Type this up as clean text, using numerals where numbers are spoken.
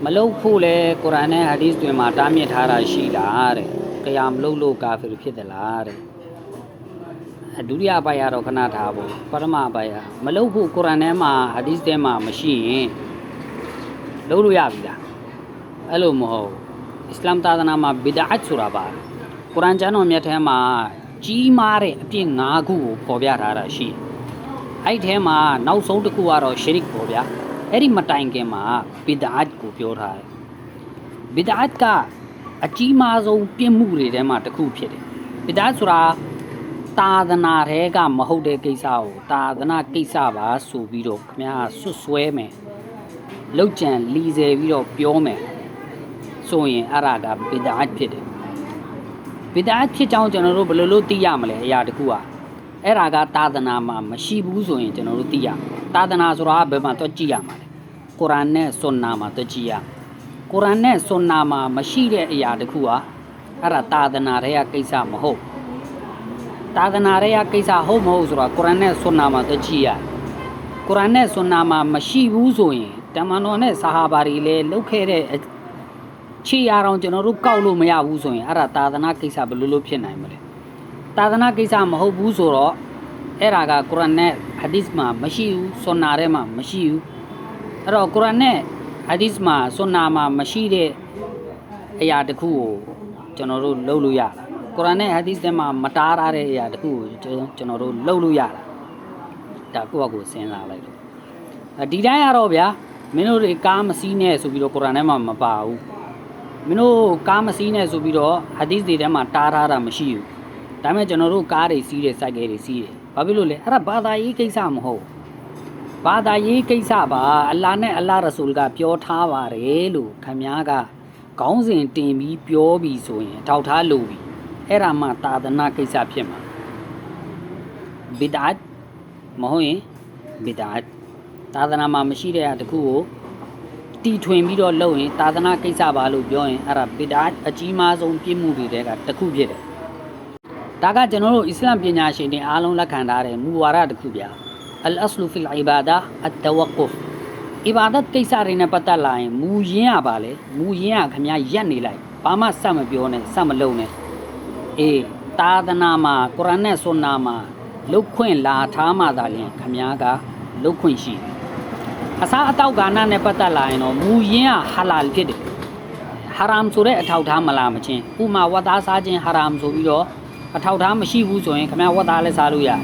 မလုတ်ဖို့လဲကုရ်အာန်နဲ့ဟာဒီသ်တွေမှာတားမြစ်ထားတာရှိလားတဲ့။တရားမလုတ်လို့ကာဖီဖြစ်တယ်လားတဲ့။ဒုတိယအပိုင်းကတော့ခဏထားဖို့ပထမအပိုင်းကမလုတ်ဖို့ကုရ်အာန်ထဲမှာဟာဒီသ်ထဲမှာမရှိရင်လုတ်လို့ရပြီလား။အဲ့လိုမဟုတ်အစ္စလာမ်သာသနာမှာဘီဒအတ်ဆိုတာပါကုရ်အာန်ကျမ်းတော်မြတ်ထဲမှာကြီးမားတဲ့အပြစ်၅ခုကိုပေါ်ပြထားတာရှိတယ်။အဲ့ထဲမှာနောက်ဆုံးတစ်ခုကတော့ရှရစ်ပေါ့ဗျာ။အဲ့ဒီမတိုင်ခင်မှာဘီဒအတ်ကိုပြောထားတယ်။ဘီဒအတ်ကအကြီးမားဆုံးပြစ်မှုတွေထဲမှာတစ်ခုဖြစ်တယ်။ဘီဒအတ်ဆိုတာသာသနာထဲကမဟုတ်တဲ့ကိစ္စကိုသာသနာကိစ္စပါဆိုပြီးတော့ခင်ဗျားဆွတ်ဆွဲမယ်။လောက်ကြံလီဆယ်ပြီးတော့ပြောမယ်။ဆိုရင်အဲ့ဒါကဘီဒအတ်ဖြစ်တယ်။ဘီဒအတ်ဖြစ်ကြောင်းကျွန်တော်တို့ဘယ်လိုလုပ်သိရမလဲအရာတစ်ခုอ่ะအဲ့ဒါကသာသနာမှာမရှိဘူးဆိုရင်ကျွန်တော်တို့သိရသာသနာဆိုတာဘယ်မှာတော့ကြည့်ရမှာလဲကုရ်အာန်နဲ့ဆွန်နာမှာတော့ကြည့်ရကုရ်အာန်နဲ့ဆွန်နာမှာမရှိတဲ့အရာတစ်ခုอ่ะအဲ့ဒါသာသနာရဲ့ကိစ္စမဟုတ်သာသနာရဲ့ကိစ္စဟုတ်မဟုတ်ဆိုတာကုရ်အာန်နဲ့ဆွန်နာမှာတော့ကြည့်ရကုရ်အာန်နဲ့ဆွန်နာမှာမရှိဘူးဆိုရင်တမန်တော်နဲ့ဆာဟာဘာတွေလည်းလုပ်ခဲ့တဲ့ခြေရာတော်ကျွန်တော်တို့ကောက်လို့မရဘူးဆိုရင်အဲ့ဒါသာသနာကိစ္စဘယ်လိုလုပ်ဖြစ်နိုင်မလဲသာသနာကိစ္စမဟုတ်ဘူးဆိုတော့အဲ့ဒါကကုရ်အာန်နဲ့ဟာဒီသ်မှာမရှိဘူးဆွန်နာထဲမှာမရှိဘူးအဲ့တော့ကုရ်အာန်နဲ့ဟာဒီသ်မှာဆွန်နာမှာမရှိတဲ့အရာတစ်ခုကိုကျွန်တော်တို့လုပ်လို့ရတာကုရ်အာန်နဲ့ဟာဒီသ်ထဲမှာမတားထားတဲ့အရာတစ်ခုကိုကျွန်တော်တို့လုပ်လို့ရတာဒါကိုယ့်အကိုစဉ်းစားလိုက်လို့ဒီတိုင်းရတော့ဗျာမင်းတို့တွေကားမစီးနဲ့ဆိုပြီးတော့ကုရ်အာန်ထဲမှာမပါဘူးမင်းတို့ကားမစီးနဲ့ဆိုပြီးတော့ဟာဒီသ်တွေထဲမှာတားထားတာမရှိဘူးဒါပေမဲ့ကျွန်တော်တို့ကားတွေစီးတယ်စိုက်ကယ်တွေစီးတယ်ဘာဖြစ်လို့လဲအဲ့ဒါဘာသာရေးကိစ္စမဟုတ်ဘာသာရေးကိစ္စပါအလ္လာဟ်နဲ့အလ္လာဟ်ရဆူလ်ကပြောထားပါတယ်လို့ခင်ဗျားကခေါင်းစဉ်တင်ပြီးပြောပြီးဆိုရင်ထောက်ထားလို့ပြီအဲ့ဒါမှသာသနာကိစ္စဖြစ်မှာဘီဒအတ်မဟုတ်ရင်ဘီဒအတ်သာသနာမှာမရှိတဲ့အတခုကိုတီထွင်ပြီးတော့လုပ်ရင်သာသနာကိစ္စပါလို့ပြောရင်အဲ့ဒါဘီဒအတ်အကြီးမားဆုံးပြစ်မှုတွေကတခုဖြစ်တယ်ဒါကကျွန်တော်တို့အစ္စလာမ်ပညာရှင်တွေအားလုံးလက်ခံထားတဲ့မူဝါဒတစ်ခုပြအလ်အစလူဖီလ်အီဘာဒါအတဝကွဖ်အီဘာဒတ်ကိစ္စတွေနဲ့ပတ်သက်လာရင်မူရင်းရပါလေမူရင်းကခင်ဗျာရက်နေလိုက်ဘာမှစမပြောနဲ့စမလုံးနဲ့အေးသာသနာမှာကုရ်အာန်နဲ့ဆွန်နာမှာလုတ်ခွင့်လာထားမှသာလျှင်ခင်ဗျားကလုတ်ခွင့်ရှိတယ်အစားအသောက်ကဏ္ဍနဲ့ပတ်သက်လာရင်တော့မူရင်းကဟာလာလ်ဖြစ်တယ်ဟာရမ်ဆိုတဲ့အထောက်ထားမလားမချင်းဥမာဝတ်သားစားခြင်းဟာရမ်ဆိုပြီးတော့အထောက်ထားမရှိဘူးဆိုရင်ခင်ဗျားဝတ်သားလည်းစားလို့ရတယ်